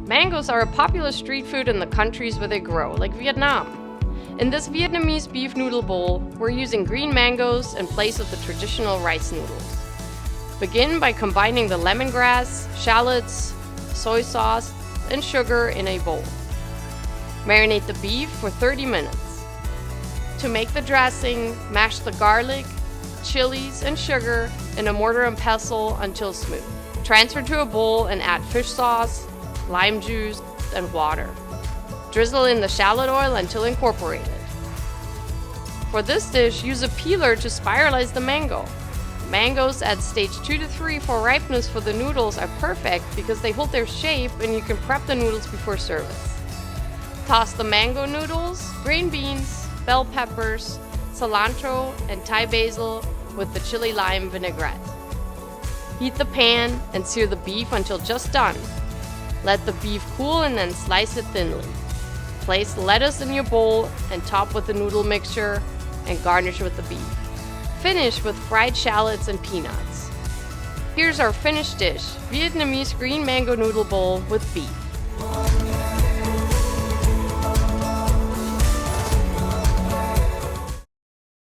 Mangoes are a popular street food in the countries where they grow, like Vietnam. In this Vietnamese beef noodle bowl, we're using green mangoes in place of the traditional rice noodles. Begin by combining the lemongrass, shallots, soy sauce, and sugar in a bowl. Marinate the beef for 30 minutes. To make the dressing, mash the garlic, chilies, and sugar in a mortar and pestle until smooth. Transfer to a bowl and add fish sauce, lime juice, and water. Drizzle in the shallot oil until incorporated. For this dish, use a peeler to spiralize the mango. Mangoes at stage 2 to 3 for ripeness for the noodles are perfect because they hold their shape and you can prep the noodles before service. Toss the mango noodles, green beans, bell peppers, cilantro, and Thai basil with the chili lime vinaigrette. Heat the pan and sear the beef until just done. Let the beef cool and then slice it thinly. Place lettuce in your bowl and top with the noodle mixture and garnish with the beef. Finish with fried shallots and peanuts. Here's our finished dish, Vietnamese green mango noodle bowl with beef.